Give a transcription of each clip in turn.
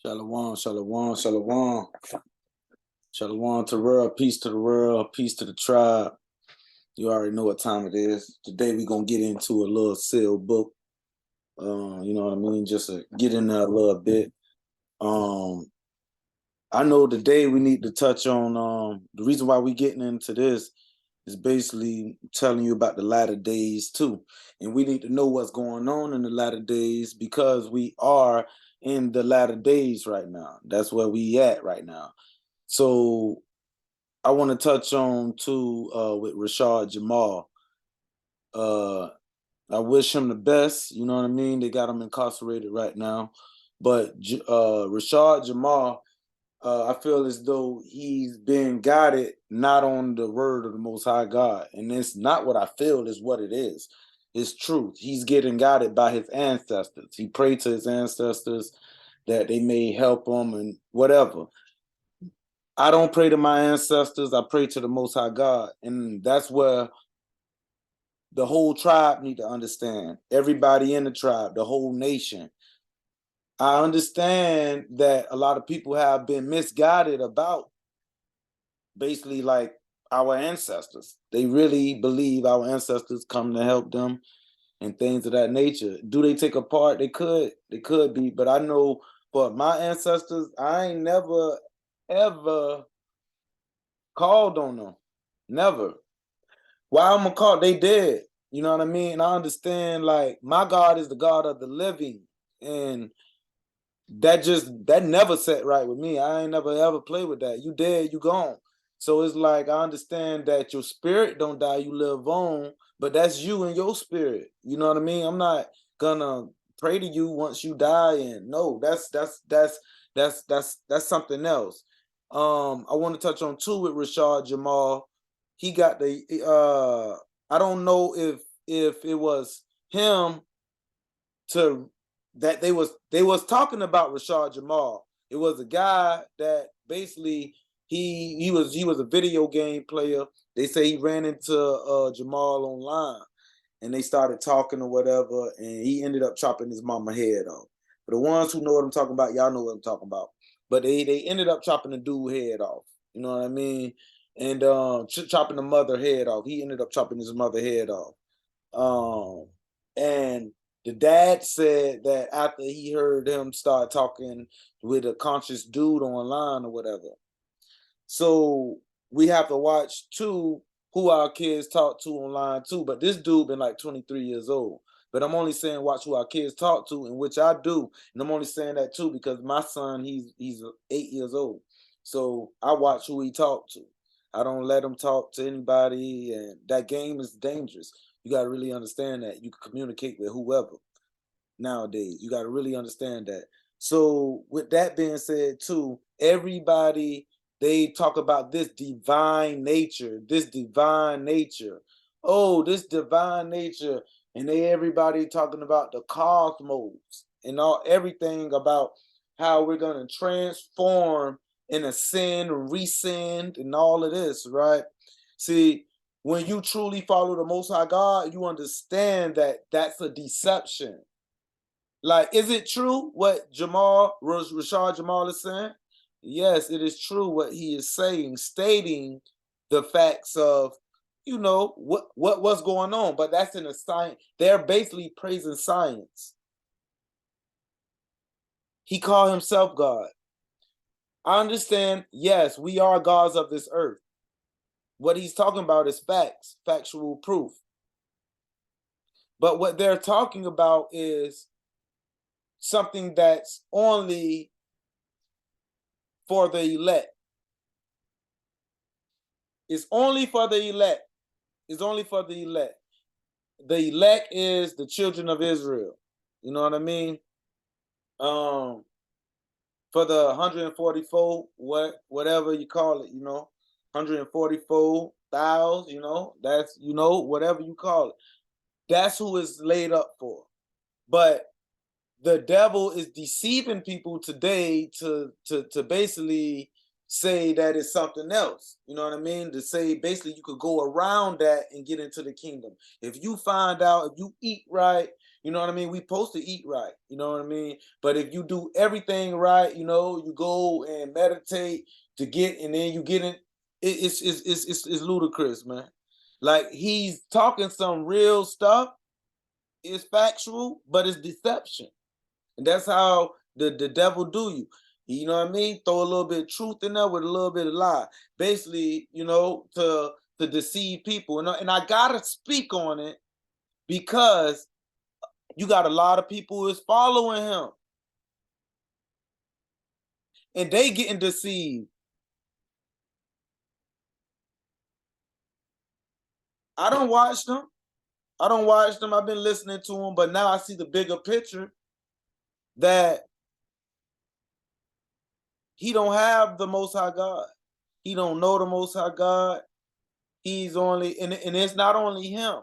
Shalom, shalom, shalom. Shalom to the world, peace to the world, peace to the tribe. You already know what time it is. Today we're going to get into a little sealed book. You know what I mean? Just to get in there a little bit. I know today we need to touch on the reason why we're getting into this is basically telling you about the latter days too. And we need to know what's going on in the latter days because we are in the latter days right now. That's where we at right now. So I want to touch on too with Rashad Jamal. I wish him the best. You know what I mean? They got him incarcerated right now. But Rashad Jamal, I feel as though he's been guided not on the word of the Most High God. And it's not what I feel, is what it is. It's truth. He's getting guided by his ancestors. He prayed to his ancestors that they may help him and whatever. I don't pray to my ancestors. I pray to the Most High God. And that's where the whole tribe need to understand. Everybody in the tribe, the whole nation. I understand that a lot of people have been misguided about basically like our ancestors. They really believe our ancestors come to help them and things of that nature. Do they take a part? They could be, but I know for my ancestors, I ain't never ever called on them. Never. Why I'm gonna call? They dead. You know what I mean? I understand. Like my God is the God of the living, and that never set right with me. I ain't never ever play with that. You dead, you gone. So it's like I understand that your spirit don't die, you live on, but that's you and your spirit. You know what I mean? I'm not gonna pray to you once you die, and no, that's something else. I want to touch on too with Rashad Jamal. He got the I don't know if it was him to that they was talking about Rashad Jamal. It was a guy that basically he was a video game player. They say he ran into Jamal online and they started talking or whatever, and he ended up chopping his mama head off. For the ones who know what I'm talking about, y'all know what I'm talking about. But they ended up chopping the dude head off. You know what I mean? And chopping the mother head off. He ended up chopping his mother head off. And the dad said that after he heard him start talking with a conscious dude online or whatever. So we have to watch too who our kids talk to online too. But this dude been like 23 years old. But I'm only saying watch who our kids talk to, and which I do. And I'm only saying that too because my son, he's 8 years old. So I watch who he talk to. I don't let him talk to anybody, and that game is dangerous. You got to really understand that. You can communicate with whoever nowadays. You got to really understand that. So with that being said too, everybody, they talk about this divine nature, this divine nature. Oh, this divine nature. And everybody talking about the cosmos and everything about how we're going to transform and ascend, rescind, and all of this, right? See, when you truly follow the Most High God, you understand that that's a deception. Like, is it true what Rashad Jamal is saying? Yes, it is true what he is saying, stating the facts of, what's going on. But that's in a science. They're basically praising science. He called himself God. I understand, yes, we are gods of this earth. What he's talking about is facts, factual proof. But what they're talking about is something that's only for the elect. It's only for the elect. It's only for the elect. The elect is the children of Israel. You know what I mean? For the 144, whatever you call it, 144,000, that's whatever you call it. That's who it's laid up for. But the devil is deceiving people today to basically say that it's something else. You know what I mean? To say basically you could go around that and get into the kingdom. If you find out, if you eat right, You know what I mean? We supposed to eat right. You know what I mean? But if you do everything right, you know, you go and meditate to get, and then you get in, it's ludicrous, man. Like, he's talking some real stuff. It's factual, but it's deception. And that's how the devil do you. You know what I mean? Throw a little bit of truth in there with a little bit of lie. Basically, you know, to deceive people. And I gotta speak on it because you got a lot of people who is following him. And they getting deceived. I don't watch them. I've been listening to them, but now I see the bigger picture that he don't have the Most High God. He don't know the Most High God. He's only, and it's not only him.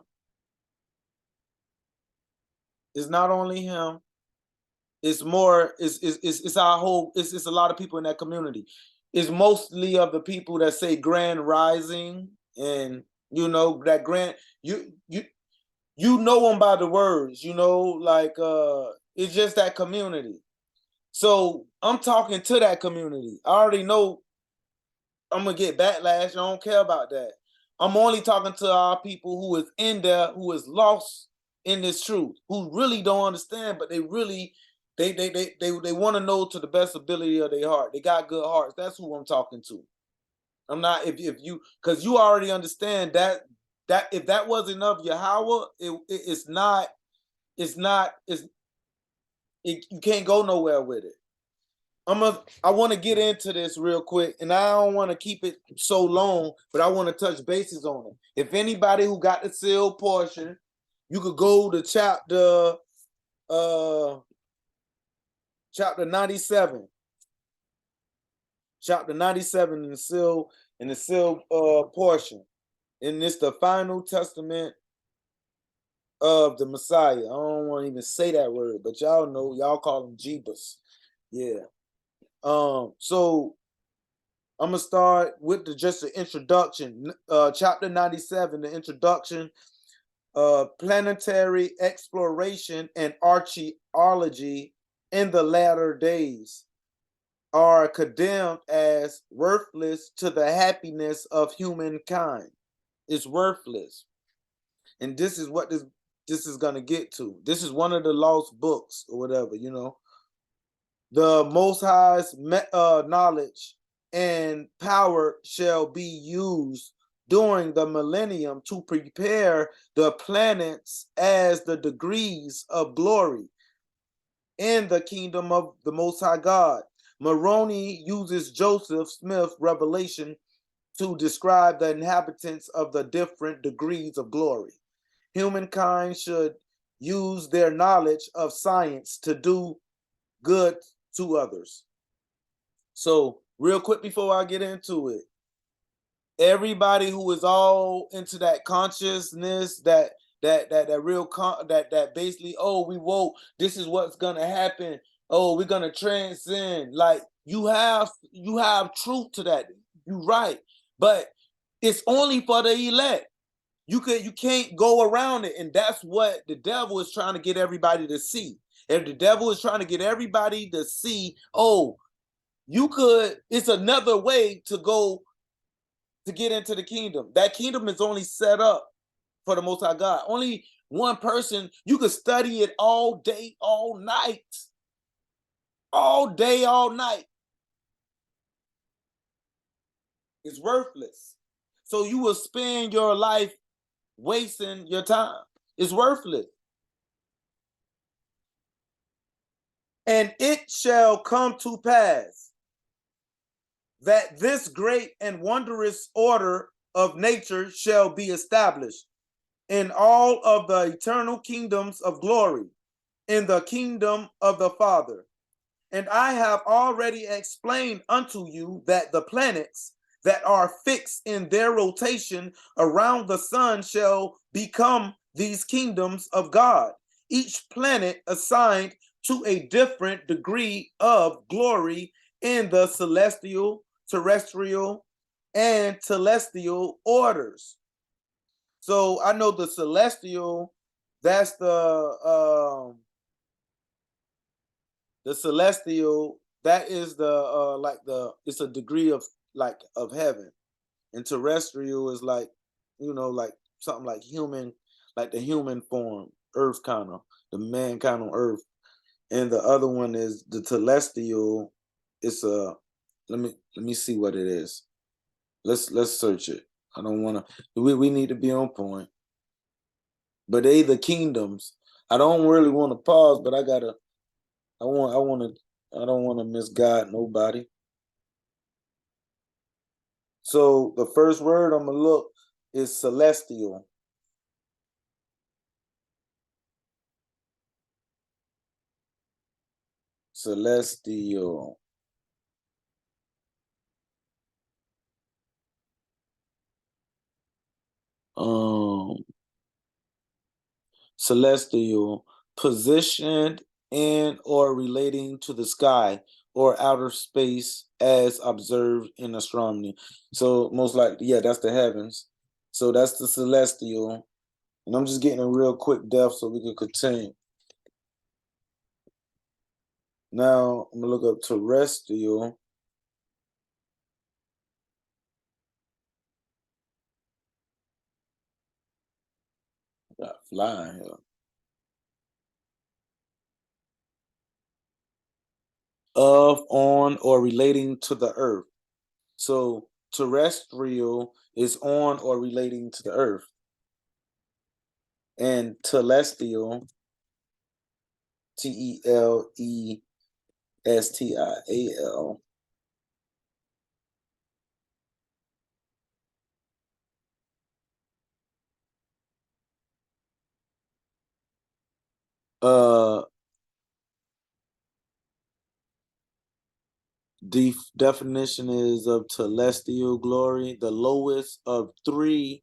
It's not only him. It's more, it's our whole, it's a lot of people in that community. It's mostly of the people that say Grand Rising, and you know, that Grand, you know them by the words, you know, like it's just that community. So I'm talking to that community. I already know I'm gonna get backlash. I don't care about that. I'm only talking to our people who is in there, who is lost in this truth, who really don't understand, but they really they want to know to the best ability of their heart. They got good hearts. That's who I'm talking to. I'm not, if you, because you already understand that if that wasn't of Yahweh, you can't go nowhere with it. I want to get into this real quick, and I don't want to keep it so long, but I want to touch bases on it. If anybody who got the sealed portion, you could go to chapter 97. Chapter 97 in the sealed portion. And it's the final testament of the Messiah. I don't want to even say that word, but y'all know, y'all call him Jeebus. Yeah. So I'm gonna start with just the introduction. Chapter 97, the introduction. Planetary exploration and archaeology in the latter days are condemned as worthless to the happiness of humankind. It's worthless. And this is what this is gonna get to. This is one of the lost books or whatever, you know. The Most High's knowledge and power shall be used during the millennium to prepare the planets as the degrees of glory in the kingdom of the Most High God. Maroney uses Joseph Smith's revelation to describe the inhabitants of the different degrees of glory. Humankind should use their knowledge of science to do good to others. So real quick before I get into it, everybody who is all into that consciousness, that basically, oh, we woke, this is what's gonna happen, oh, we're gonna transcend, like you have truth to that, you right, but it's only for the elect. You can't go around it, and that's what the devil is trying to get everybody to see. If the devil is trying to get everybody to see, oh, it's another way to go to get into the kingdom. That kingdom is only set up for the Most High God. Only one person. You could study it all day, all night. All day, all night. It's worthless. So you will spend your life wasting your time. It's worthless. And it shall come to pass that this great and wondrous order of nature shall be established in all of the eternal kingdoms of glory, in the kingdom of the Father. And I have already explained unto you that the planets that are fixed in their rotation around the sun shall become these kingdoms of God, each planet assigned to a different degree of glory in the celestial, terrestrial, and telestial orders. So I know the celestial That's the celestial. That is the like the it's a degree of like of heaven, and terrestrial is like, like something like human, like the human form, earth kind of, the mankind on earth. And the other one is the celestial. It's a let me see what it is. Let's search it. I don't want to. We need to be on point. But they the kingdoms. I don't really want to pause, but I gotta. I want to. I don't want to misguide nobody. So the first word I'm gonna look is celestial. Celestial. Um, celestial, positioned in or relating to the sky or outer space as observed in astronomy. So most likely, yeah, that's the heavens. So that's the celestial. And I'm just getting a real quick depth so we can continue. Now I'm gonna look up terrestrial. Got flying here. Of, on, or relating to the earth. So terrestrial is on or relating to the earth. And telestial, Telestial, uh the definition is of telestial glory, the lowest of 3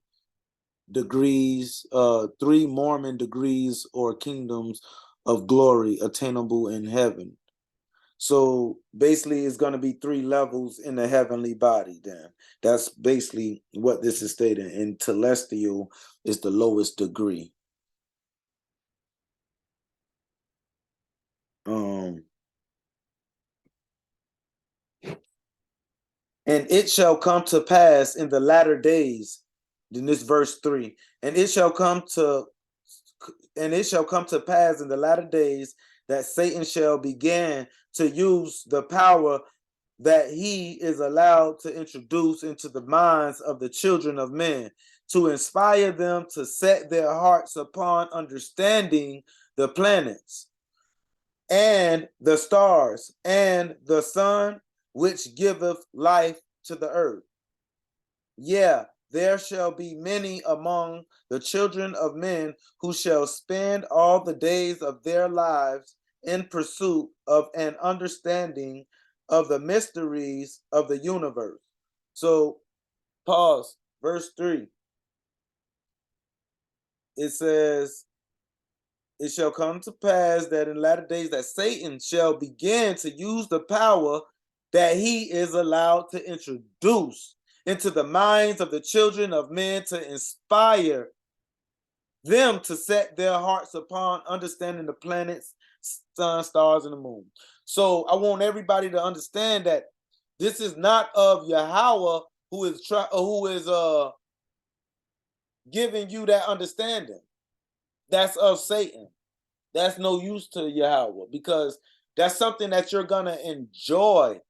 degrees, 3 Mormon degrees or kingdoms of glory attainable in heaven. So basically, it's going to be 3 levels in the heavenly body. Then that's basically what this is stating. And telestial is the lowest degree. Um, and it shall come to pass in the latter days. In this verse 3, and it shall come to pass in the latter days that Satan shall begin to use the power that he is allowed to introduce into the minds of the children of men, to inspire them to set their hearts upon understanding the planets and the stars and the sun, which giveth life to the earth. Yeah, there shall be many among the children of men who shall spend all the days of their lives in pursuit of an understanding of the mysteries of the universe. So, pause, verse 3. It says, it shall come to pass that in latter days that Satan shall begin to use the power that he is allowed to introduce into the minds of the children of men to inspire them to set their hearts upon understanding the planets, sun, stars, and the moon. So I want everybody to understand that this is not of Yahweh who is giving you that understanding. That's of Satan. That's no use to Yahweh, because that's something that you're gonna enjoy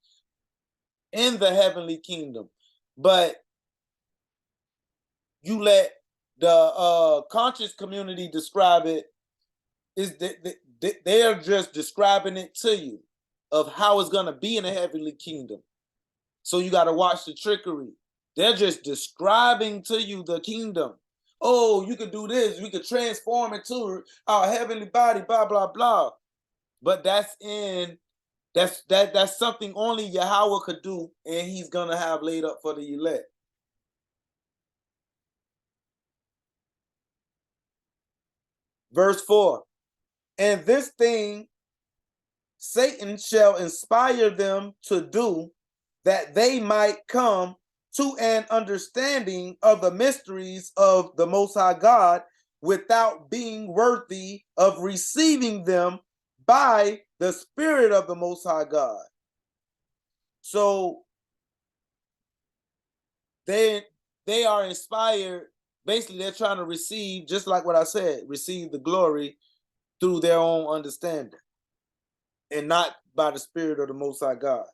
in the heavenly kingdom. But you let the conscious community describe it, is that they are just describing it to you of how it's gonna be in the heavenly kingdom. So you got to watch the trickery. They're just describing to you the kingdom. Oh, you could do this. We could transform into our heavenly body. Blah blah blah. But that's something only Yahweh could do, and He's gonna have laid up for the elect. Verse 4. And this thing Satan shall inspire them to do, that they might come to an understanding of the mysteries of the Most High God, without being worthy of receiving them by the Spirit of the Most High God. So they are inspired. Basically, they're trying to receive, just like what I said, receive the glory through their own understanding and not by the Spirit of the Most High God,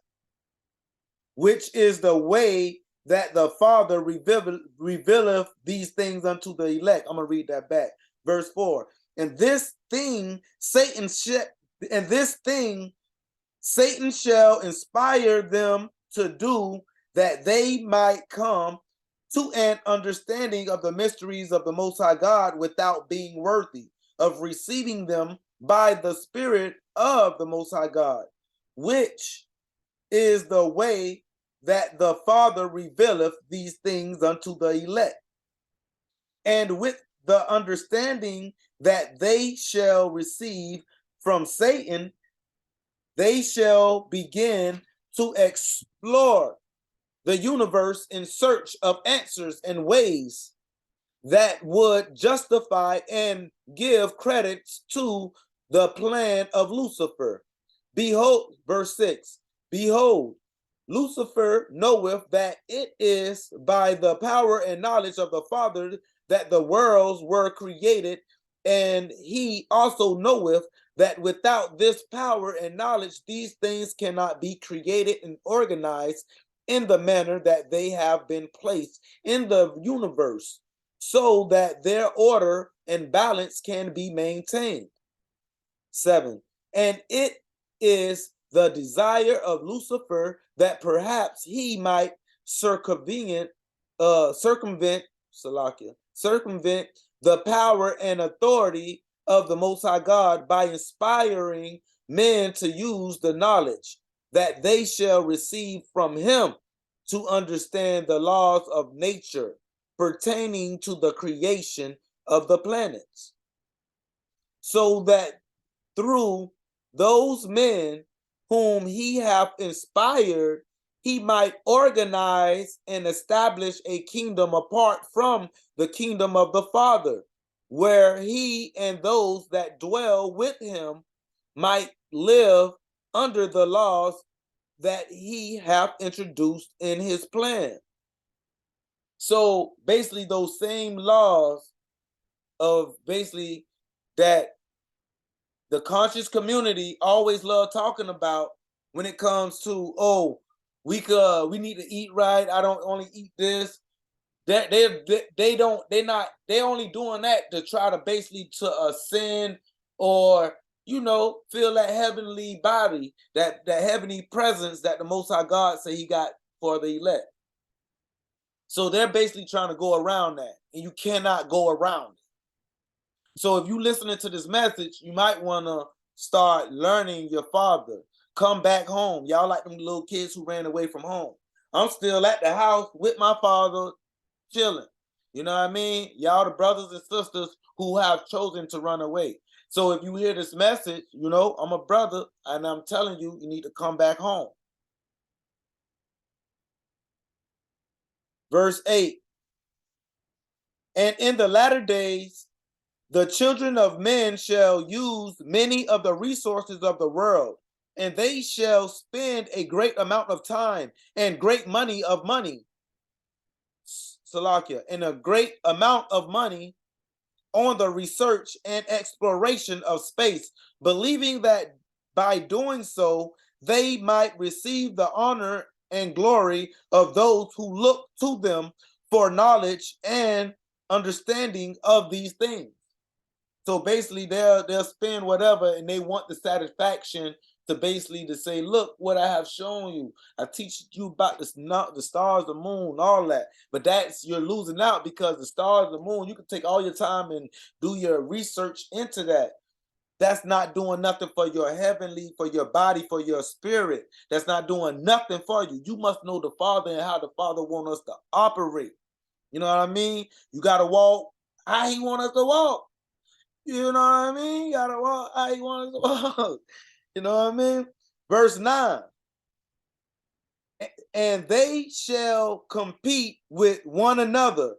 which is the way that the Father revealeth these things unto the elect. I'm going to read that back. Verse 4. And this thing Satan shall inspire them to do, that they might come to an understanding of the mysteries of the Most High God without being worthy of receiving them by the Spirit of the Most High God, which is the way that the Father revealeth these things unto the elect. And with the understanding that they shall receive from Satan, they shall begin to explore the universe in search of answers and ways that would justify and give credit to the plan of Lucifer. Behold, verse 6, behold, Lucifer knoweth that it is by the power and knowledge of the Father that the worlds were created, and he also knoweth that without this power and knowledge, these things cannot be created and organized in the manner that they have been placed in the universe, so that their order and balance can be maintained. 7. And it is the desire of Lucifer that perhaps he might circumvent the power and authority of the Most High God by inspiring men to use the knowledge that they shall receive from him to understand the laws of nature pertaining to the creation of the planets, so that through those men whom he hath inspired, he might organize and establish a kingdom apart from the kingdom of the Father, where he and those that dwell with him might live under the laws that he hath introduced in his plan. So basically, those same laws of basically that the conscious community always love talking about when it comes to, oh, we need to eat right. I don't only eat this. That they only doing that to try to basically to ascend, or feel that heavenly body, that heavenly presence that the Most High God say he got for the elect. So they're basically trying to go around that, and you cannot go around it. So if you listening to this message, you might want to start learning your Father. Come back home. Y'all like them little kids who ran away from home. I'm still at the house with my Father, chilling. You know what I mean? Y'all the brothers and sisters who have chosen to run away. So if you hear this message, I'm a brother, and I'm telling you, you need to come back home. Verse 8. And in the latter days, the children of men shall use many of the resources of the world, and they shall spend a great amount of time and great money of money, Salakia, and a great amount of money on the research and exploration of space, believing that by doing so, they might receive the honor and glory of those who look to them for knowledge and understanding of these things. So basically, they'll spend whatever, and they want the satisfaction to basically to say, look what I have shown you. I teach you about the stars, the moon, all that. But you're losing out, because the stars, the moon, you can take all your time and do your research into that. That's not doing nothing for your heavenly, for your body, for your spirit. That's not doing nothing for you. You must know the Father and how the Father wants us to operate. You know what I mean? You got to walk how he wants us to walk. You know what I mean? You gotta walk how you want to walk. You know what I mean? Verse 9. And they shall compete with one another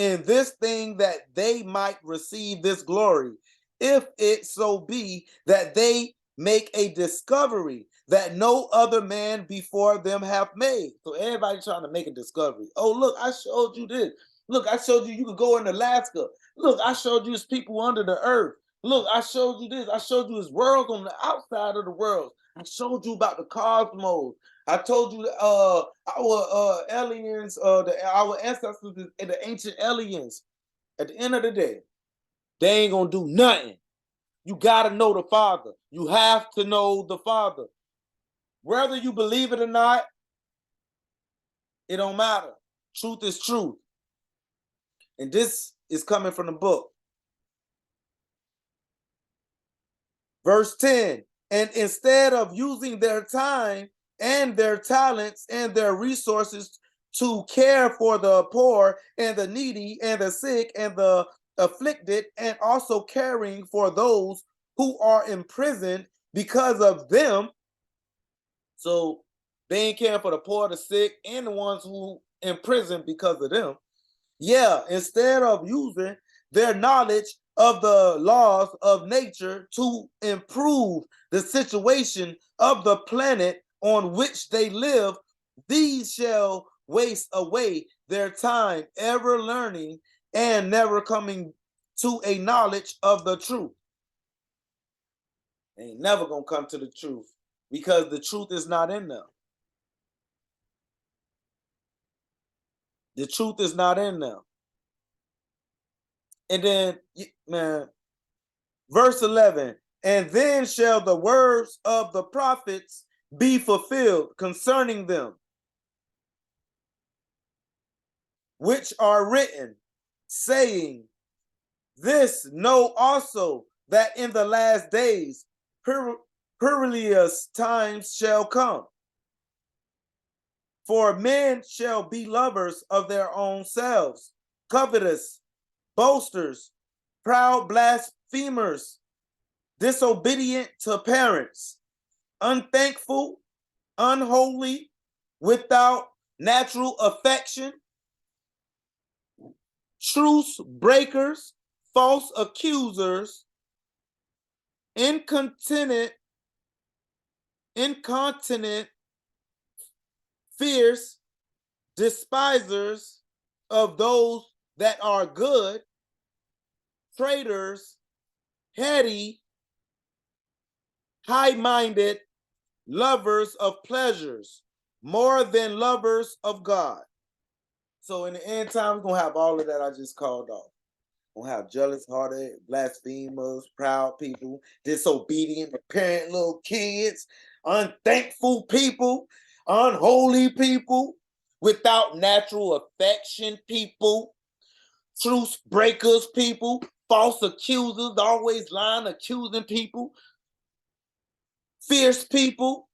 in this thing that they might receive this glory, if it so be that they make a discovery that no other man before them have made. So everybody trying to make a discovery. Oh, look, I showed you this. Look, I showed you could go in Alaska. Look, I showed you there's people under the earth. Look, I showed you this. I showed you his world on the outside of the world. I showed you about the cosmos. I told you our aliens, our ancestors, the ancient aliens. At the end of the day, they ain't gonna do nothing. You gotta know the Father. You have to know the Father. Whether you believe it or not, it don't matter. Truth is truth. And this is coming from the book. Verse 10, and instead of using their time and their talents and their resources to care for the poor and the needy and the sick and the afflicted, and also caring for those who are imprisoned because of them. So they ain't caring for the poor, the sick, and the ones who in prison because of them. Yeah, instead of using their knowledge of the laws of nature to improve the situation of the planet on which they live, these shall waste away their time ever learning and never coming to a knowledge of the truth. They ain't never gonna come to the truth because the truth is not in them. The truth is not in them. And then, man, verse 11, and then shall the words of the prophets be fulfilled concerning them, which are written, saying, this know also that in the last days perilous times shall come. For men shall be lovers of their own selves, covetous, boasters, proud blasphemers, disobedient to parents, unthankful, unholy, without natural affection, truce breakers, false accusers, incontinent, fierce, despisers of those that are good, traitors, heady, high-minded, lovers of pleasures, more than lovers of God. So in the end time, we're going to have all of that I just called off. We're going to have jealous-hearted, blasphemers, proud people, disobedient, parent little kids, unthankful people, unholy people, without natural affection people, truce breakers people, false accusers, always lying, accusing people, fierce people,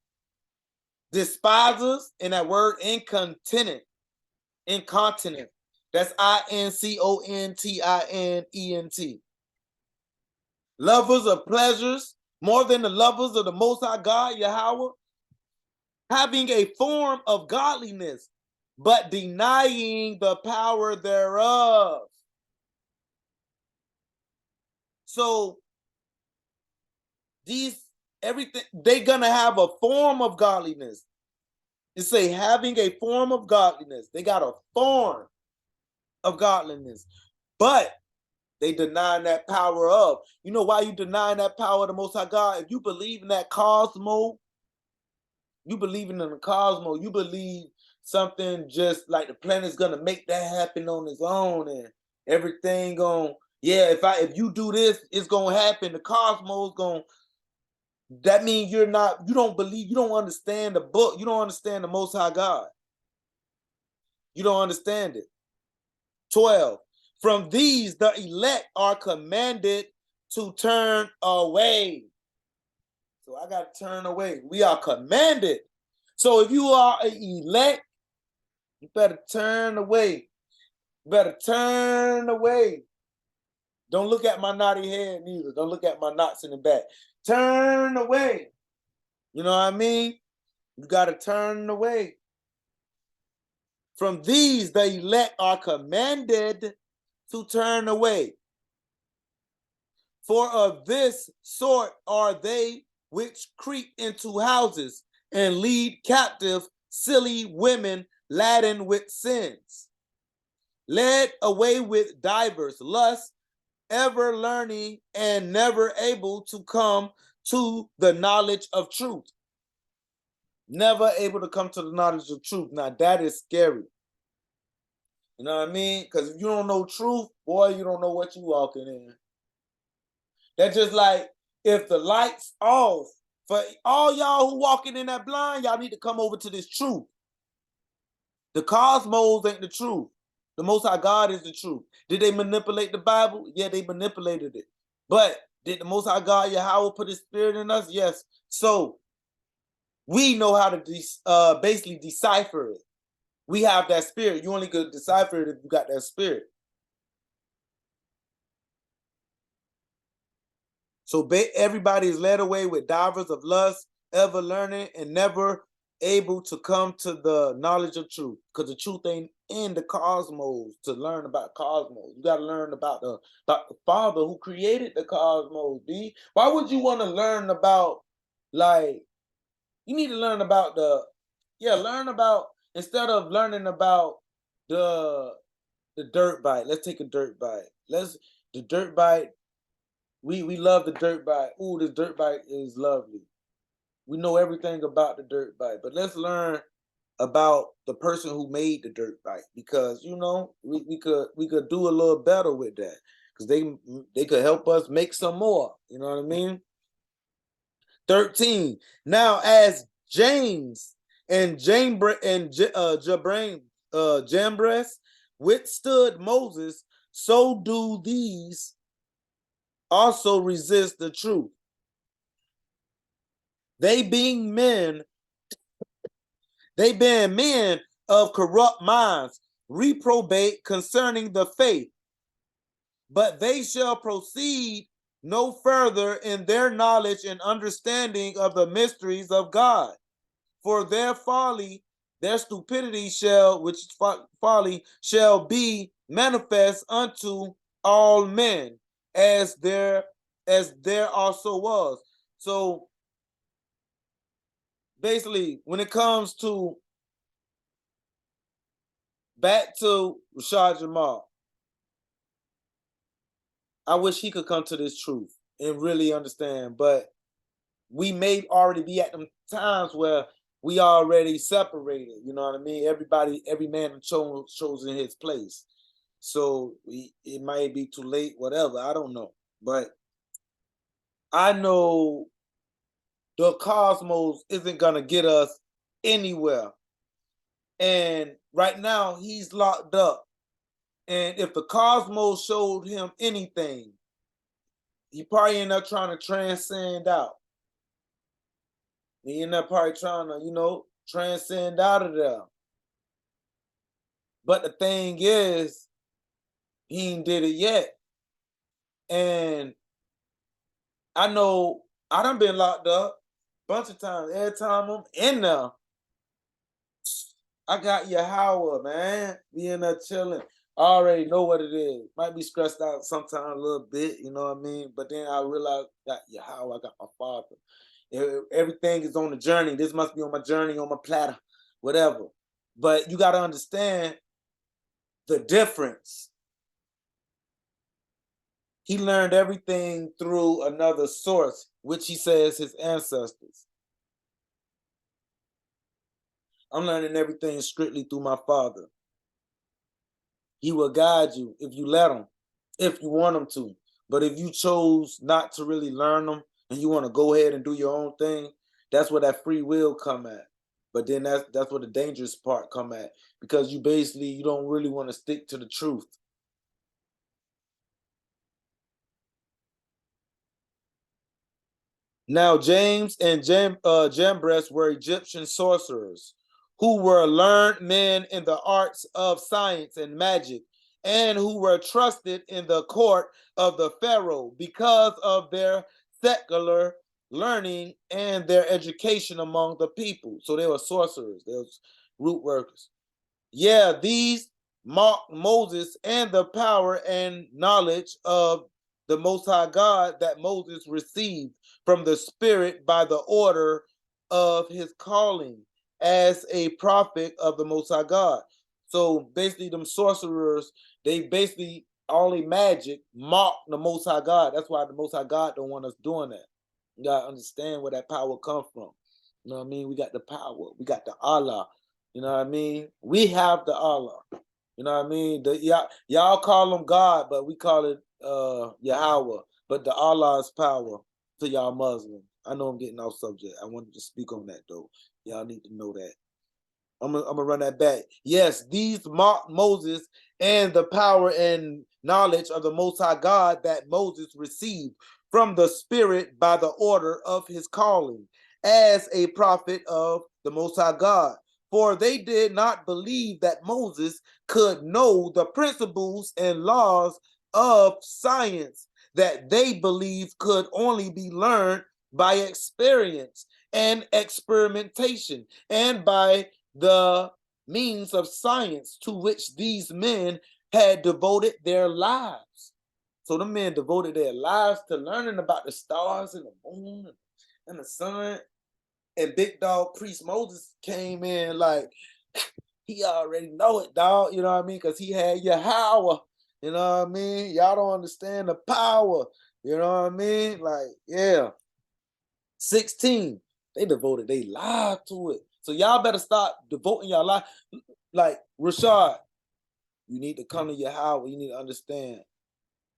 despisers, and that word incontinent. That's incontinent. Lovers of pleasures more than the lovers of the Most High God, Yahweh, having a form of godliness, but denying the power thereof. So everything, they're gonna have a form of godliness. It say having a form of godliness. They got a form of godliness, but they denying that power of. You know why you denying that power of the Most High God? If you believe in that cosmos, you believe in the cosmos, you believe something just like the planet's gonna make that happen on its own, and everything gonna, yeah, if you do this, it's gonna happen. The cosmos gonna, that means you don't believe, you don't understand the book, you don't understand the Most High God. You don't understand it. 12. From these the elect are commanded to turn away. So I got to turn away. We are commanded. So if you are an elect, you better turn away. You better turn away. Don't look at my knotty head neither. Don't look at my knots in the back. Turn away. You know what I mean? You got to turn away. From these the elect are commanded to turn away. For of this sort are they which creep into houses and lead captive silly women laden with sins, led away with divers lusts, ever learning and never able to come to the knowledge of truth. Never able to come to the knowledge of truth. Now that is scary. You know what I mean? Because if you don't know truth, boy, you don't know what you walking in. That's just like if the lights off, for all y'all who walking in that blind, y'all need to come over to this truth. The cosmos ain't the truth. The Most High God is the truth. Did they manipulate the Bible? Yeah, they manipulated it. But did the Most High God, Yahweh, put his spirit in us? Yes. So we know how to basically decipher it. We have that spirit. You only could decipher it if you got that spirit. So everybody is led away with divers of lust, ever learning and never able to come to the knowledge of truth, because the truth ain't in the cosmos to learn about cosmos. You got to learn about the Father who created the cosmos. B. Why would you want to learn about, like, you need to learn about learn about, instead of learning about the dirt bite. Let's take a dirt bite. The dirt bite. We love the dirt bite. Ooh, this dirt bite is lovely. We know everything about the dirt bite, but let's learn about the person who made the dirt bite, because we could do a little better with that, because they could help us make some more. You know what I mean? 13. Now, as James and Jambres withstood Moses, so do these also resist the truth. They being men of corrupt minds, reprobate concerning the faith, but they shall proceed no further in their knowledge and understanding of the mysteries of God. For their folly, their stupidity folly shall be manifest unto all men, as there also was. So basically, when it comes to back to Rashad Jamal, I wish he could come to this truth and really understand. But we may already be at them times where we already separated. You know what I mean? Every man chosen his place. So it might be too late, whatever. I don't know. But I know the cosmos isn't going to get us anywhere. And right now, he's locked up. And if the cosmos showed him anything, he probably ended up trying to transcend out. He ended up probably trying to, transcend out of there. But the thing is, he ain't did it yet. And I know I done been locked up a bunch of times. Every time I'm in there, I got Yahweh, man. We in there chilling. I already know what it is. Might be stressed out sometimes a little bit, you know what I mean? But then I realize I got Yahweh, I got my Father. Everything is on the journey. This must be on my journey, on my platter, whatever. But you got to understand the difference. He learned everything through another source, which he says his ancestors. I'm learning everything strictly through my Father. He will guide you if you let him, if you want him to. But if you chose not to really learn them and you want to go ahead and do your own thing, that's where that free will come at. But then that's where the dangerous part come at, because you don't really want to stick to the truth. Now James and Jambres were Egyptian sorcerers who were learned men in the arts of science and magic, and who were trusted in the court of the Pharaoh because of their secular learning and their education among the people. So they were sorcerers, they were root workers. Yeah, these mocked Moses and the power and knowledge of the Most High God that Moses received from the Spirit by the order of his calling as a prophet of the Most High God. So basically, them sorcerers, they basically only magic mock the Most High God. That's why the Most High God don't want us doing that. You gotta understand where that power comes from. You know what I mean? We got the power. We got the Allah. You know what I mean? We have the Allah. You know what I mean? Y'all call him God, but we call it Yahweh. But the Allah's power to y'all Muslims. I know I'm getting off subject. I wanted to speak on that though. Y'all need to know that. I'm gonna run that back. Yes, these mocked Moses and the power and knowledge of the Most High God that Moses received from the Spirit by the order of his calling as a prophet of the Most High God. For they did not believe that Moses could know the principles and laws of science that they believed could only be learned by experience and experimentation and by the means of science to which these men had devoted their lives. So the men devoted their lives to learning about the stars and the moon and the sun. And big dog priest Moses came in like, he already know it, dog. You know what I mean? Because he had Yahweh. You know what I mean? Y'all don't understand the power. You know what I mean? Like, yeah. 16, they devoted their life to it. So y'all better start devoting your life. Like, Rashad, you need to come to Yahweh. You need to understand.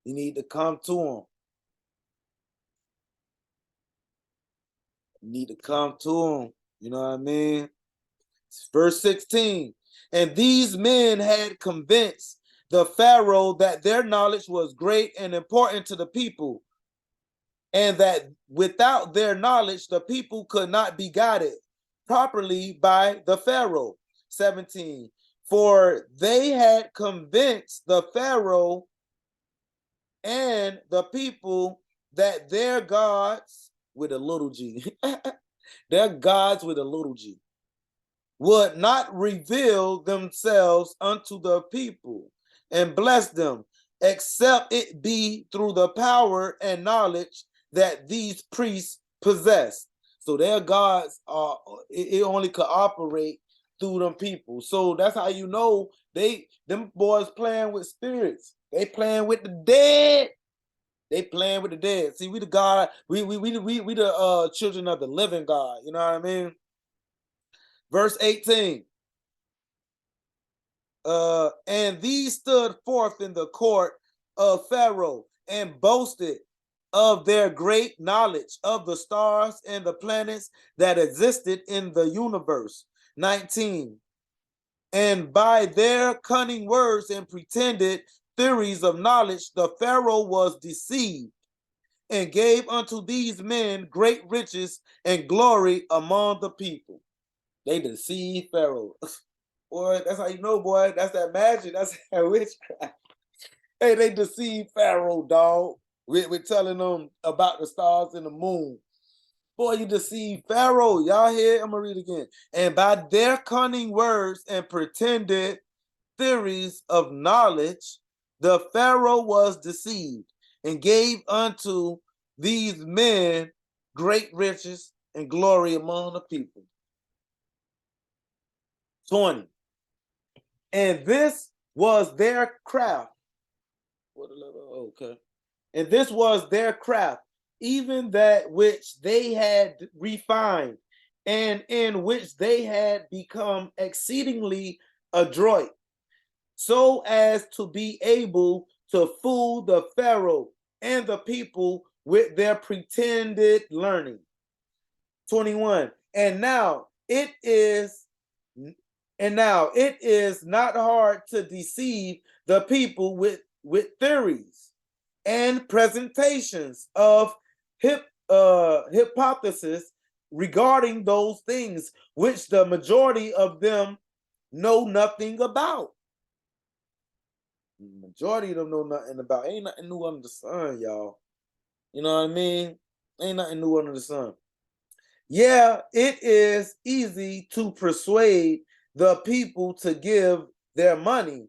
You need to come to him. You need to come to him. You know what I mean? Verse 16. And these men had convinced the Pharaoh that their knowledge was great and important to the people, and that without their knowledge, the people could not be guided properly by the Pharaoh. 17. For they had convinced the Pharaoh and the people that their gods, with a little g, their gods with a little g, would not reveal themselves unto the people and bless them, except it be through the power and knowledge that these priests possess. So their gods are, it only could operate through them people. So that's how you know them boys playing with spirits. They playing with the dead. They playing with the dead. See, we the God, we the children of the living God. You know what I mean? Verse 18. And these stood forth in the court of Pharaoh and boasted of their great knowledge of the stars and the planets that existed in the universe. 19. And by their cunning words and pretended theories of knowledge, the Pharaoh was deceived and gave unto these men great riches and glory among the people. They deceived Pharaoh. Boy, that's how you know, boy. That's that magic. That's that witchcraft. Hey, they deceived Pharaoh, dog. We're telling them about the stars and the moon. Boy, you deceived Pharaoh. Y'all hear? I'm going to read again. And by their cunning words and pretended theories of knowledge, the Pharaoh was deceived and gave unto these men great riches and glory among the people. 20. And this was their craft. Okay. And this was their craft, even that which they had refined, and in which they had become exceedingly adroit, so as to be able to fool the Pharaoh and the people with their pretended learning. 21. And now it is not hard to deceive the people with theories and presentations of hypothesis regarding those things which the majority of them know nothing about. The majority of them know nothing about. Ain't nothing new under the sun, y'all. You know what I mean? Ain't nothing new under the sun. Yeah, it is easy to persuade the people to give their money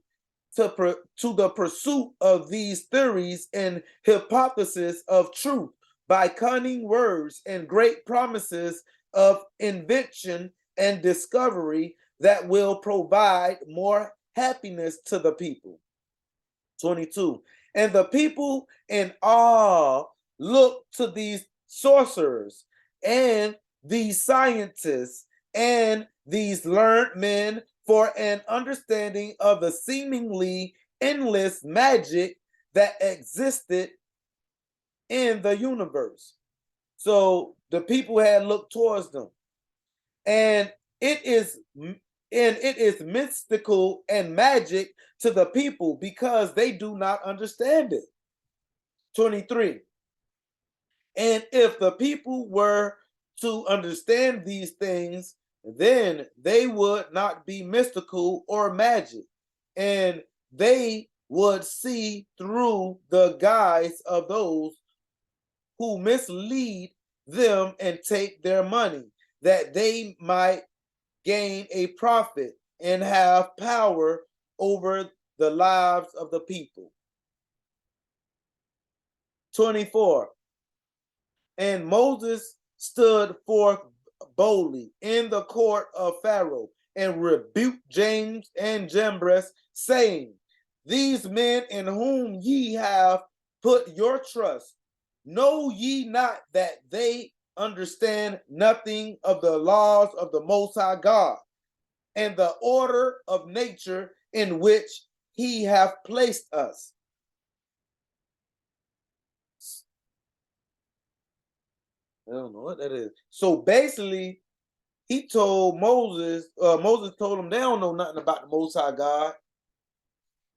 to the pursuit of these theories and hypotheses of truth by cunning words and great promises of invention and discovery that will provide more happiness to the people. 22. And the people in awe look to these sorcerers and these scientists and these learned men for an understanding of the seemingly endless magic that existed in the universe. So the people had looked towards them. And it is mystical and magic to the people because they do not understand it. 23. And if the people were to understand these things, then they would not be mystical or magic, and they would see through the guise of those who mislead them and take their money, that they might gain a profit and have power over the lives of the people. 24. And Moses stood forth boldly in the court of Pharaoh and rebuked James and Jambres, saying, these men in whom ye have put your trust, know ye not that they understand nothing of the laws of the Most High God and the order of nature in which he hath placed us? I don't know what that is. So basically, he told Moses, Moses told him they don't know nothing about the Most High God.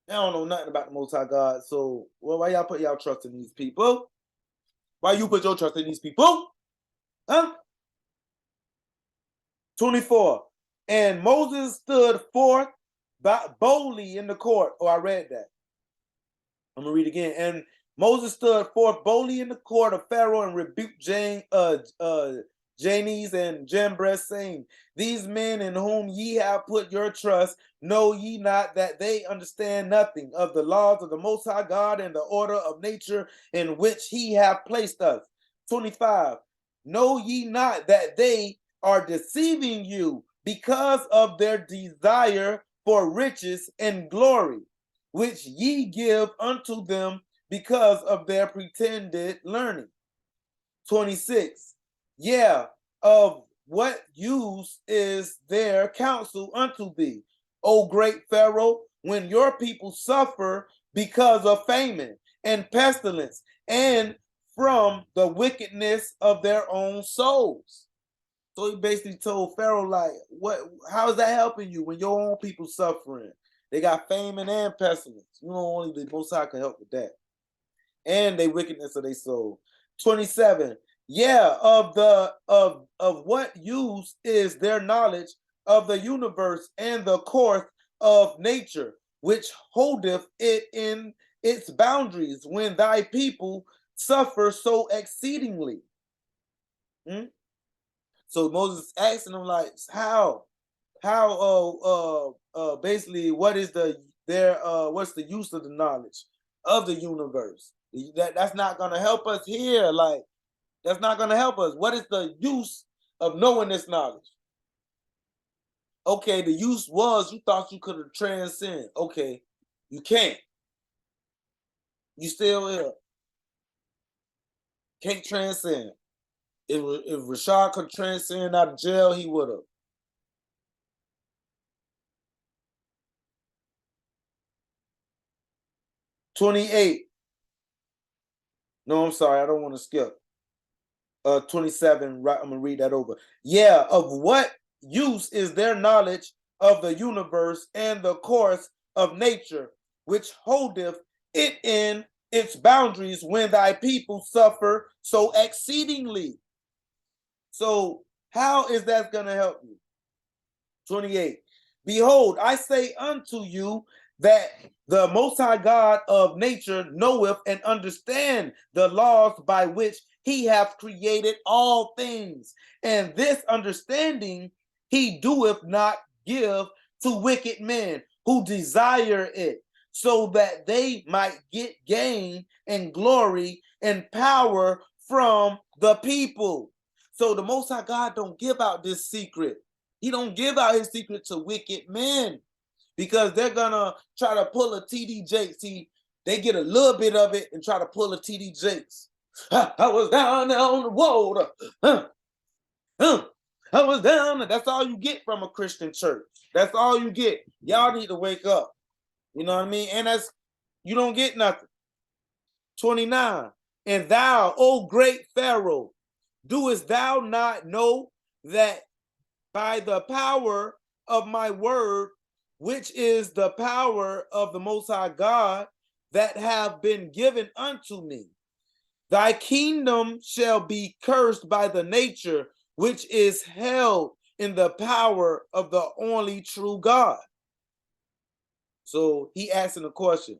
They don't know nothing about the Most High God. So, well, why y'all put y'all trust in these people? Why you put your trust in these people? Huh? 24. And Moses stood forth boldly in the court. Oh, I read that. I'm going to read again. And Moses stood forth boldly in the court of Pharaoh and rebuked Jannes and Jambres, saying, these men in whom ye have put your trust, know ye not that they understand nothing of the laws of the Most High God and the order of nature in which he hath placed us? 25. Know ye not that they are deceiving you because of their desire for riches and glory, which ye give unto them because of their pretended learning? 26. Yeah, of what use is their counsel unto thee, O great Pharaoh, when your people suffer because of famine and pestilence and from the wickedness of their own souls? So he basically told Pharaoh, like, how is that helping you when your own people suffering? They got famine and pestilence. You know, only the Most High can help with that. And they wickedness of their soul. 27. Yeah, of what use is their knowledge of the universe and the course of nature, which holdeth it in its boundaries when thy people suffer so exceedingly? So Moses asking them, like, how basically what is what's the use of the knowledge of the universe? That's not gonna help us here. Like, that's not gonna help us. What is the use of knowing this knowledge? Okay, the use was you thought you could transcend. Okay, you can't. You still here. Can't transcend. If Rashad could transcend out of jail, he would have. 28. No, I'm sorry, I don't want to skip. 27, right? I'm gonna read that over. Yeah, of what use is their knowledge of the universe and the course of nature, which holdeth it in its boundaries when thy people suffer so exceedingly? So how is that gonna help you? 28. Behold, I say unto you that the Most High God of nature knoweth and understand the laws by which he hath created all things, and this understanding he doeth not give to wicked men who desire it, so that they might get gain and glory and power from the people. So the Most High God don't give out this secret. He don't give out his secret to wicked men, because they're gonna try to pull a TD Jakes. See, they get a little bit of it and try to pull a TD Jakes. I was down there on the water. I was down there. That's all you get from a Christian church. That's all you get. Y'all need to wake up. You know what I mean? And that's, you don't get nothing. 29. And thou, O great Pharaoh, doest thou not know that by the power of my word, which is the power of the Most High God, that have been given unto me, thy kingdom shall be cursed by the nature which is held in the power of the only true God. So he asking a question.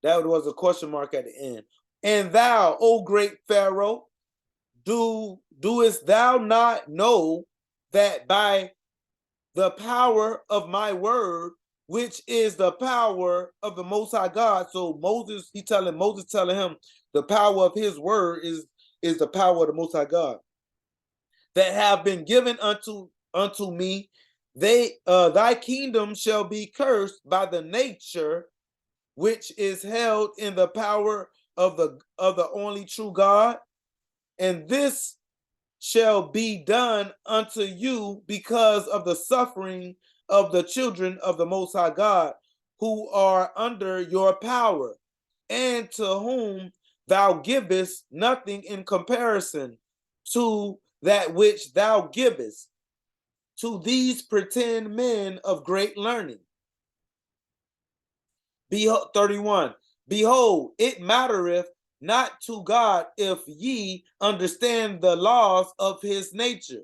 That was a question mark at the end. And thou, O great Pharaoh, doest thou not know that by the power of my word, which is the power of the Most High God? So Moses telling him the power of his word is the power of the Most High God, that have been given unto me. Thy kingdom shall be cursed by the nature which is held in the power of the only true God, and this shall be done unto you because of the suffering of the children of the Most High God, who are under your power, and to whom thou givest nothing in comparison to that which thou givest to these pretend men of great learning. Behold, 31. Behold, it mattereth not to God if ye understand the laws of his nature.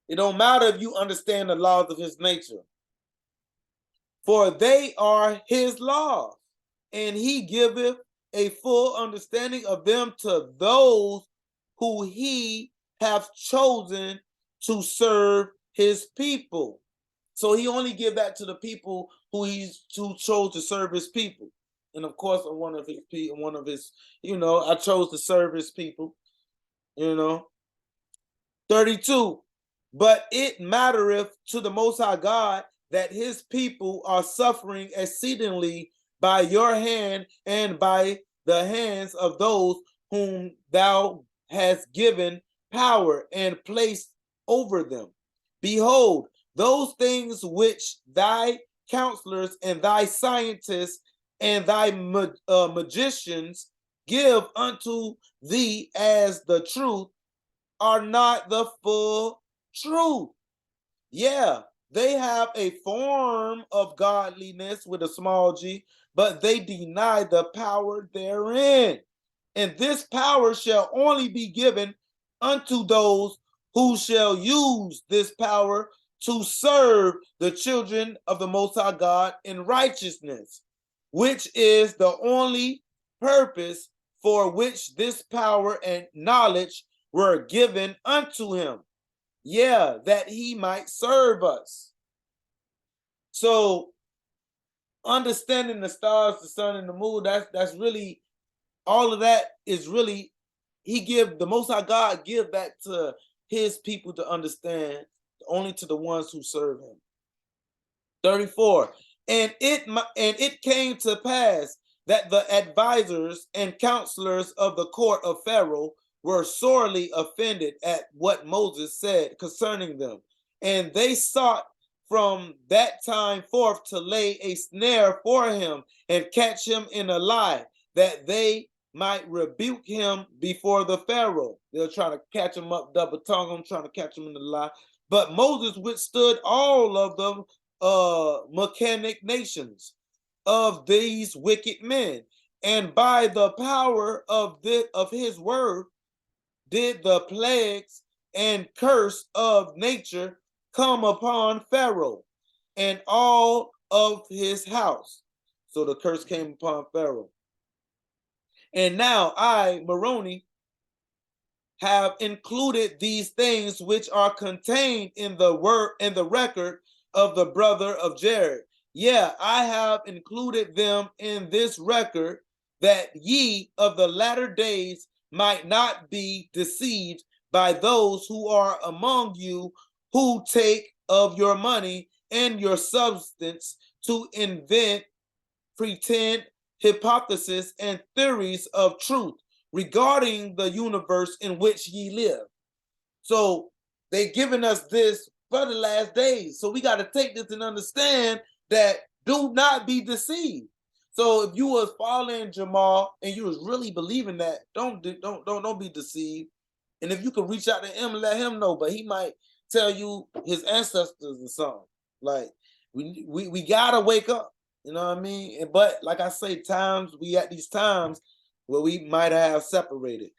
It don't matter if you understand the laws of his nature, for they are his laws, and he giveth a full understanding of them to those who he hath chosen to serve his people. So he only give that to the people who chose to serve his people. And of course, one of his, I chose to serve his people, 32. But it mattereth to the Most High God that his people are suffering exceedingly by your hand and by the hands of those whom thou hast given power and placed over them. Behold, those things which thy counselors and thy scientists and thy magicians give unto thee as the truth are not the full truth. Yeah, they have a form of godliness with a small g, but they deny the power therein. And this power shall only be given unto those who shall use this power to serve the children of the Most High God in righteousness, which is the only purpose for which this power and knowledge were given unto him. Yeah, that he might serve us. So understanding the stars, the sun, and the moon, that's really, all of that is really, the Most High God give that to his people to understand, only to the ones who serve him. 34. And it came to pass that the advisors and counselors of the court of Pharaoh were sorely offended at what Moses said concerning them. And they sought from that time forth to lay a snare for him and catch him in a lie, that they might rebuke him before the Pharaoh. They're trying to catch him up, double tongue him, trying to catch him in the lie. But Moses withstood all of the mechanic nations of these wicked men, and by the power of his word did the plagues and curse of nature come upon Pharaoh and all of his house. So the curse came upon Pharaoh. And now I, Moroni, have included these things which are contained in the record of the brother of Jared, Yeah, I have included them in this record, that ye of the latter days might not be deceived by those who are among you, who take of your money and your substance to invent, pretend hypotheses and theories of truth regarding the universe in which ye live. So they giving us this for the last days. So we got to take this and understand that do not be deceived. So if you was following Jamal and you was really believing that, don't be deceived. And if you can reach out to him and let him know, but he might tell you his ancestors or something. Like we gotta wake up. You know what I mean? But like I say, we at these times where we might have separated.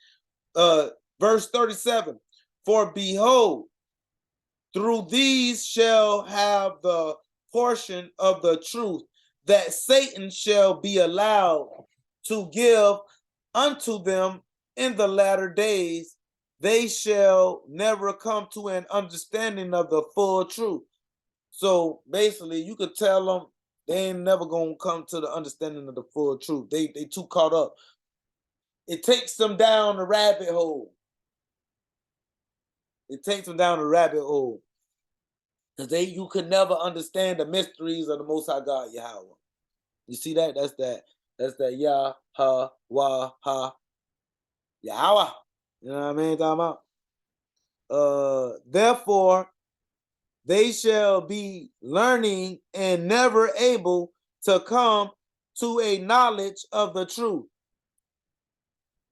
Verse 37. For behold, through these shall have the portion of the truth, that Satan shall be allowed to give unto them in the latter days. They shall never come to an understanding of the full truth. So basically, you could tell them they ain't never gonna come to the understanding of the full truth. They too caught up. It takes them down the rabbit hole. It takes them down the rabbit hole. Because you could never understand the mysteries of the Most High God, Yahweh. You see that? That's that Yah, Ha, Wah, Ha, Yahweh. You know what I mean? Talking about? Therefore, they shall be learning and never able to come to a knowledge of the truth.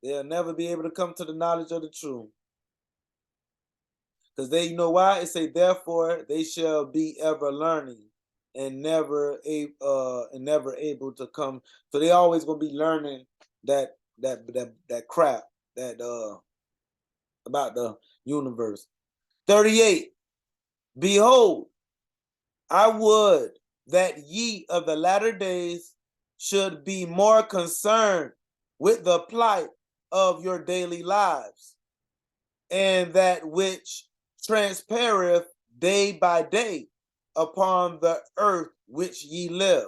They'll never be able to come to the knowledge of the truth. Because you know why? It say, therefore, they shall be ever learning and never able to come. So they always gonna be learning that crap about the universe. 38. Behold, I would that ye of the latter days should be more concerned with the plight of your daily lives, and that which transpireth day by day upon the earth which ye live.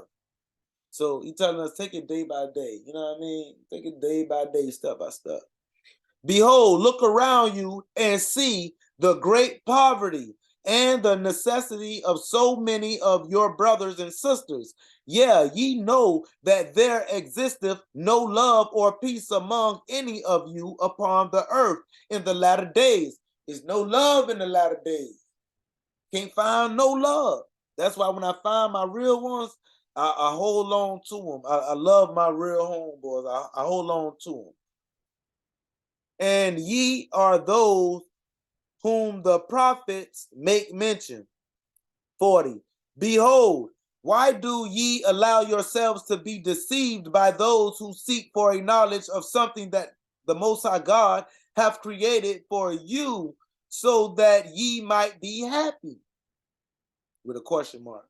So he telling us, take it day by day. You know what I mean? Take it day by day, step by step. Behold, look around you and see the great poverty and the necessity of so many of your brothers and sisters. Yeah, ye know that there existeth no love or peace among any of you upon the earth in the latter days. There's no love in the latter days. Can't find no love. That's why when I find my real ones, I hold on to them. I love my real homeboys. I hold on to them. And ye are those whom the prophets make mention. 40. Behold, why do ye allow yourselves to be deceived by those who seek for a knowledge of something that the Most High God hath created for you, so that ye might be happy? With a question mark.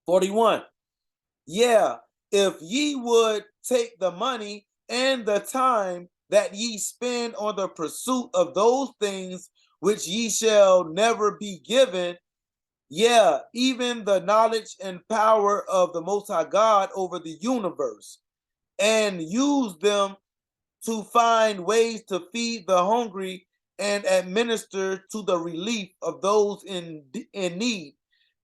41. Yeah, if ye would take the money and the time that ye spend on the pursuit of those things which ye shall never be given, yeah, even the knowledge and power of the Most High God over the universe, and use them to find ways to feed the hungry and administer to the relief of those in need,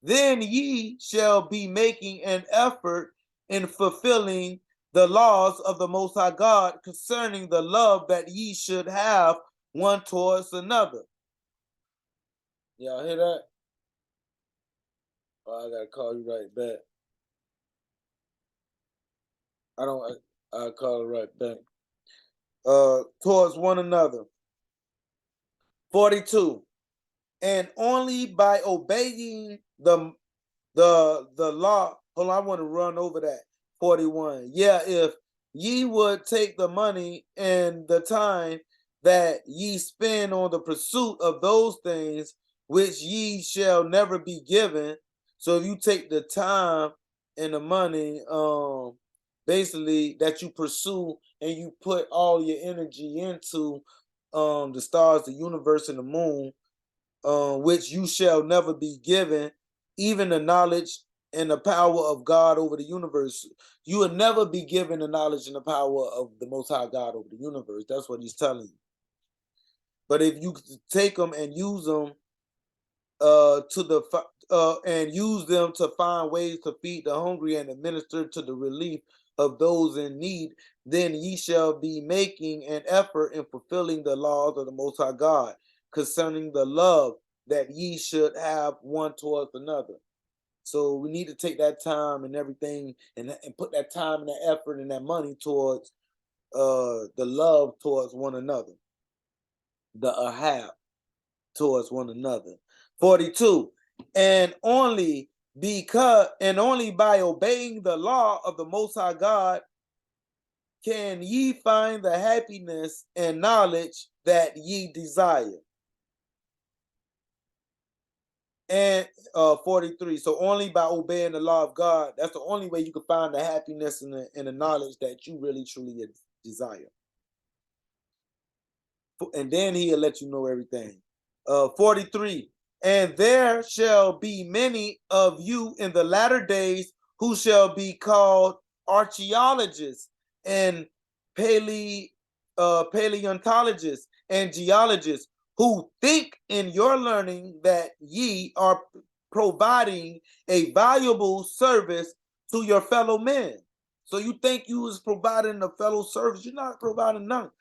then ye shall be making an effort in fulfilling the laws of the Most High God concerning the love that ye should have one towards another. Y'all hear that? Oh, I gotta call you right back. I'll call it right back. Towards one another. 42. And only by obeying the law. Hold on, I want to run over that. 41. Yeah, if ye would take the money and the time that ye spend on the pursuit of those things which ye shall never be given. So if you take the time and the money, basically that you pursue and you put all your energy into the stars, the universe, and the moon, which you shall never be given, even the knowledge and the power of God over the universe. You will never be given the knowledge and the power of the Most High God over the universe. That's what he's telling you. But if you take them and use them and use them to find ways to feed the hungry and administer to the relief of those in need, then ye shall be making an effort in fulfilling the laws of the Most High God concerning the love that ye should have one towards another. So we need to take that time and everything and put that time and that effort and that money towards the love towards one another, the ahab towards one another. 42. And only by obeying the law of the Most High God can ye find the happiness and knowledge that ye desire. And 43. So only by obeying the law of God, that's the only way you can find the happiness and the knowledge that you really truly desire. And then he'll let you know everything. 43. And there shall be many of you in the latter days who shall be called archaeologists and paleontologists and geologists, who think in your learning that ye are providing a valuable service to your fellow men. So you think you is providing a fellow service. You're not providing none.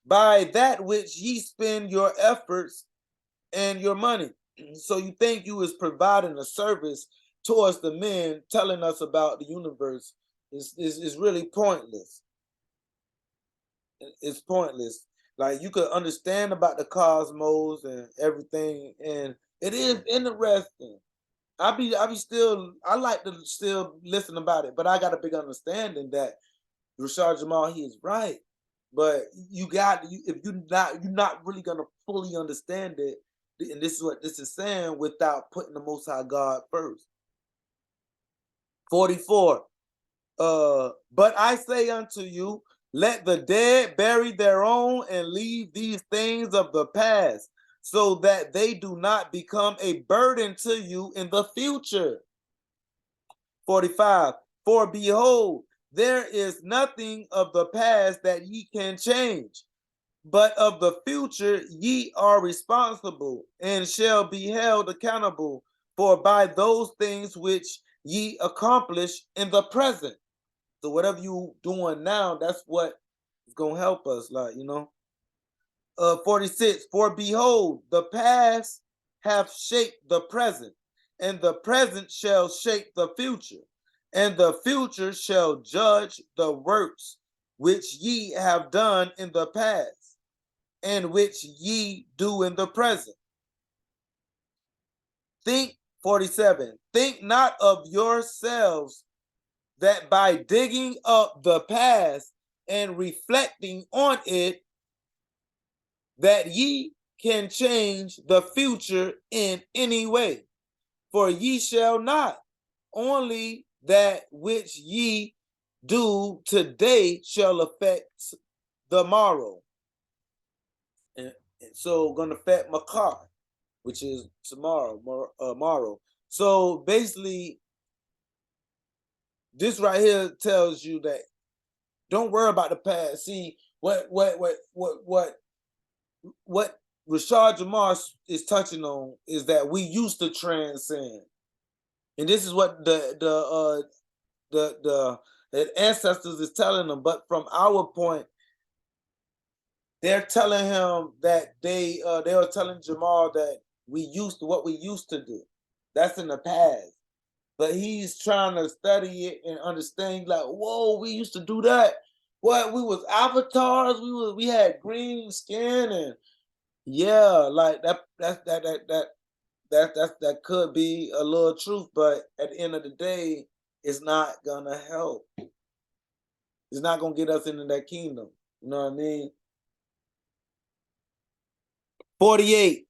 By that which ye spend your efforts and your money. So you think you is providing a service towards the men, telling us about the universe is really pointless. It's pointless. Like, you could understand about the cosmos and everything, and it is interesting. I like to still listen about it, but I got a big understanding that Rashad Jamal, he is right. But if you're not really gonna fully understand it, and this is what this is saying, without putting the Most High God first. 44. But I say unto you, let the dead bury their own and leave these things of the past, so that they do not become a burden to you in the future. 45. For behold, there is nothing of the past that ye can change, but of the future ye are responsible and shall be held accountable for by those things which ye accomplish in the present. So whatever you doing now, that's what is gonna help us, 46. For behold, the past hath shaped the present, and the present shall shape the future, and the future shall judge the works which ye have done in the past, and which ye do in the present. 47. Think not of yourselves that by digging up the past and reflecting on it, that ye can change the future in any way. For ye shall not. Only that which ye do today shall affect the morrow. And so gonna affect Makar, which is tomorrow, morrow. So basically, this right here tells you that don't worry about the past. See, what Rashad Jamal is touching on is that we used to transcend, and this is what the ancestors is telling them. But from our point, they're telling him that they were telling Jamal that what we used to do. That's in the past. But he's trying to study it and understand, like, whoa, we used to do that. What, we was avatars, we had green skin, and yeah, like that could be a little truth, but at the end of the day, it's not gonna help. It's not gonna get us into that kingdom. You know what I mean? 48.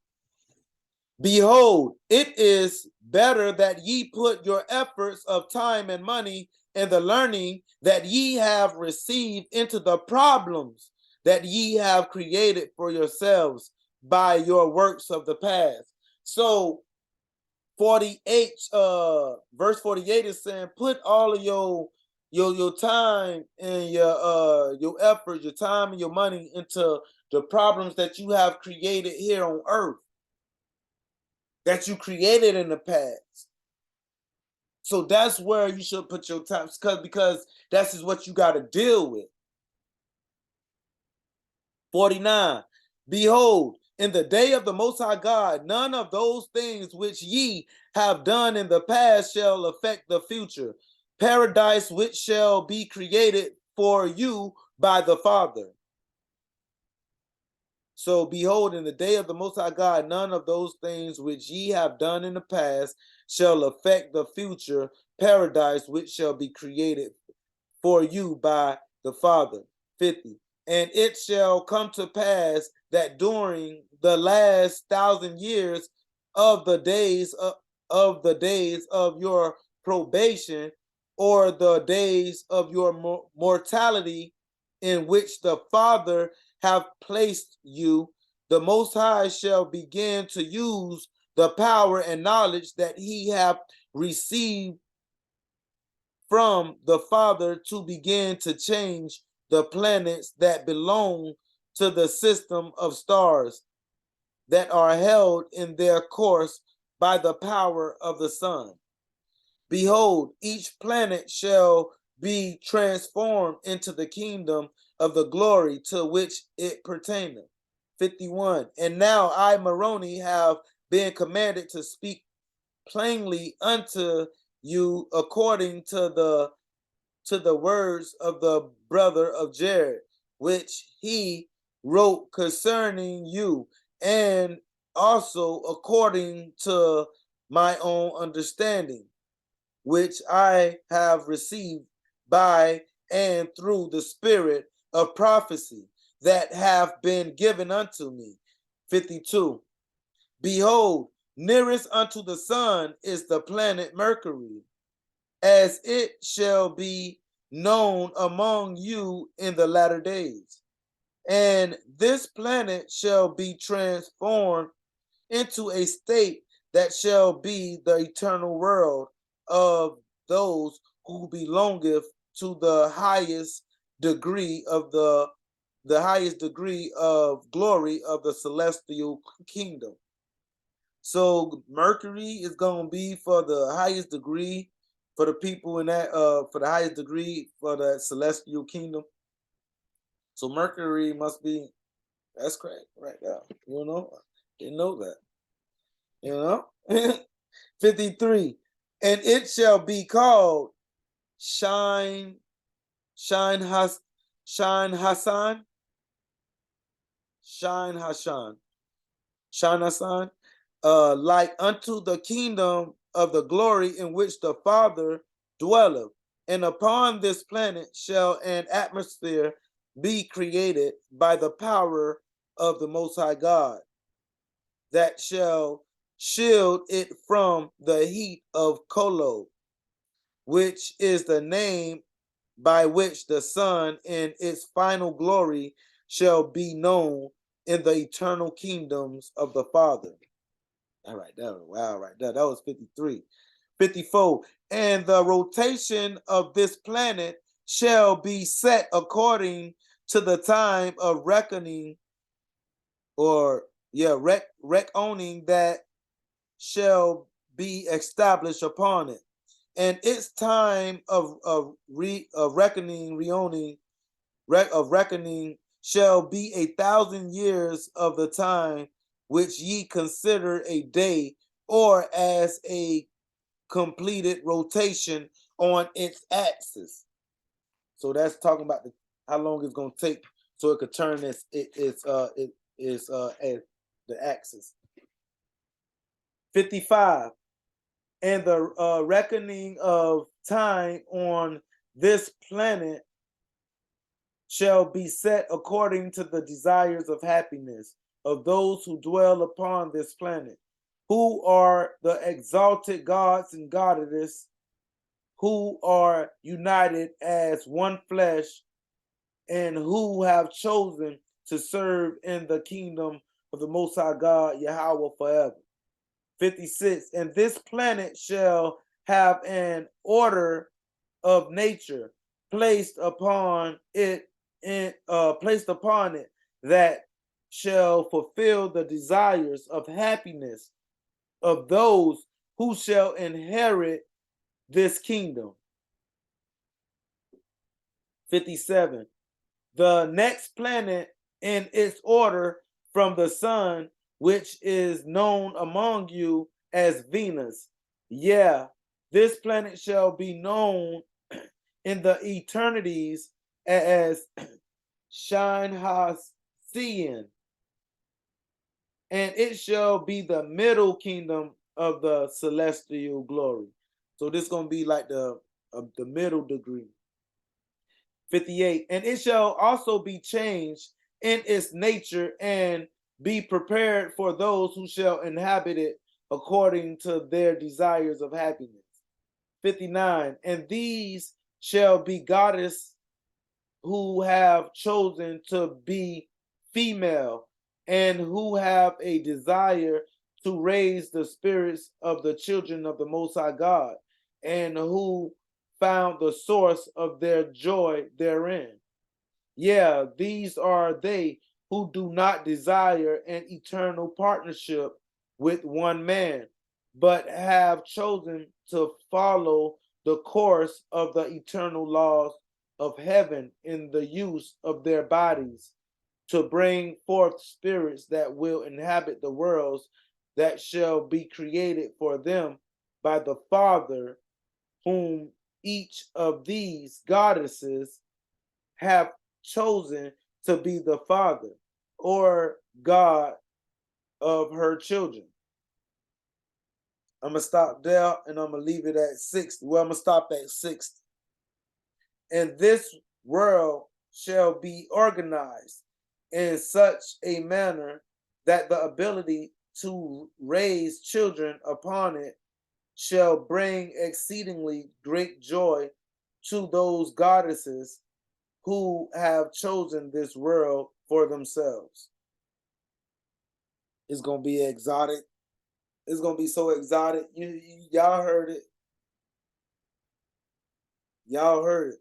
Behold, it is better that ye put your efforts of time and money in the learning that ye have received into the problems that ye have created for yourselves by your works of the past. So 48, verse 48 is saying, put all of your time and your effort, your time and your money into the problems that you have created here on earth, that you created in the past. So that's where you should put your time, because that's just what you got to deal with. 49. Behold, in the day of the Most High God, none of those things which ye have done in the past shall affect the future. Paradise which shall be created for you by the Father. So behold, in the day of the Most High God, none of those things which ye have done in the past shall affect the future. Paradise which shall be created for you by the Father. 50. And it shall come to pass that during the last 1,000 years of the days of your probation, or the days of your mortality, in which the Father have placed you, the Most High shall begin to use the power and knowledge that he hath received from the Father to begin to change the planets that belong to the system of stars that are held in their course by the power of the sun. Behold, each planet shall be transformed into the kingdom of the glory to which it pertaineth. 51. And now I, Moroni, have been commanded to speak plainly unto you according to the words of the brother of Jared, which he wrote concerning you, and also according to my own understanding, which I have received by and through the spirit of prophecy that have been given unto me. 52. Behold, nearest unto the sun is the planet Mercury, as it shall be known among you in the latter days. And this planet shall be transformed into a state that shall be the eternal world of those who belongeth to the highest degree of the highest degree of glory of the celestial kingdom. So Mercury is going to be for the highest degree for the people in that for the highest degree for the celestial kingdom. So Mercury must be, that's correct right now. You know, didn't know that. You know, 53. And it shall be called Shine Hassan, Shine Hassan, Shine Hassan, Shine Hassan, like unto the kingdom of the glory in which the Father dwelleth. And upon this planet shall an atmosphere be created by the power of the Most High God, that shall shield it from the heat of Kolo, which is the name by which the sun in its final glory shall be known in the eternal kingdoms of the Father. All right, wow, right there. That was 53. 54. And the rotation of this planet shall be set according to the time of reckoning, or reckoning that shall be established upon it. And its time of reckoning shall be 1,000 years of the time which ye consider a day, or as a completed rotation on its axis. So that's talking about how long it's going to take so it could turn as the axis. 55. And the reckoning of time on this planet shall be set according to the desires of happiness of those who dwell upon this planet, who are the exalted gods and goddesses, who are united as one flesh, and who have chosen to serve in the kingdom of the Most High God, Yahweh, forever. 56. And this planet shall have an order of nature placed upon it that shall fulfill the desires of happiness of those who shall inherit this kingdom. 57. The next planet in its order from the sun, which is known among you as Venus. Yeah, this planet shall be known in the eternities as Shinhasian, and it shall be the middle kingdom of the celestial glory. So this is going to be like the middle degree. 58. And it shall also be changed in its nature and be prepared for those who shall inhabit it according to their desires of happiness. 59. And these shall be goddesses who have chosen to be female and who have a desire to raise the spirits of the children of the Most High God, and who found the source of their joy therein. Yeah, these are they who do not desire an eternal partnership with one man, but have chosen to follow the course of the eternal laws of heaven in the use of their bodies, to bring forth spirits that will inhabit the worlds that shall be created for them by the Father, whom each of these goddesses have chosen to be the father or God of her children. I'm going to stop there and I'm going to leave it at 60. Well, I'm going to stop at 60. And this world shall be organized in such a manner that the ability to raise children upon it shall bring exceedingly great joy to those goddesses who have chosen this world for themselves. It's going to be exotic. It's going to be so exotic. Y'all heard it. Y'all heard it.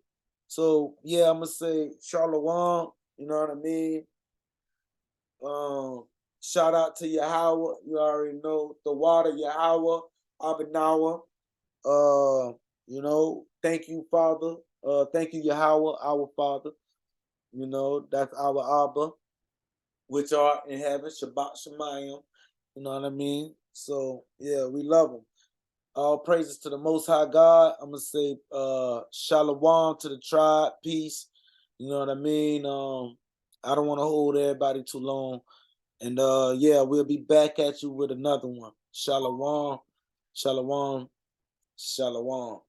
So, yeah, I'm going to say Shalom. You know what I mean? Shout out to Yahweh. You already know the water, Yahweh, Abinawa. You know, thank you, Father. Thank you, Yahweh, our Father. You know, that's our Abba, which are in heaven, Shabbat Shemayim. You know what I mean? So, yeah, we love him. All praises to the Most High God. I'm going to say Shalom to the tribe, peace. You know what I mean? I don't want to hold everybody too long. And yeah, we'll be back at you with another one. Shalom, shalom, shalom.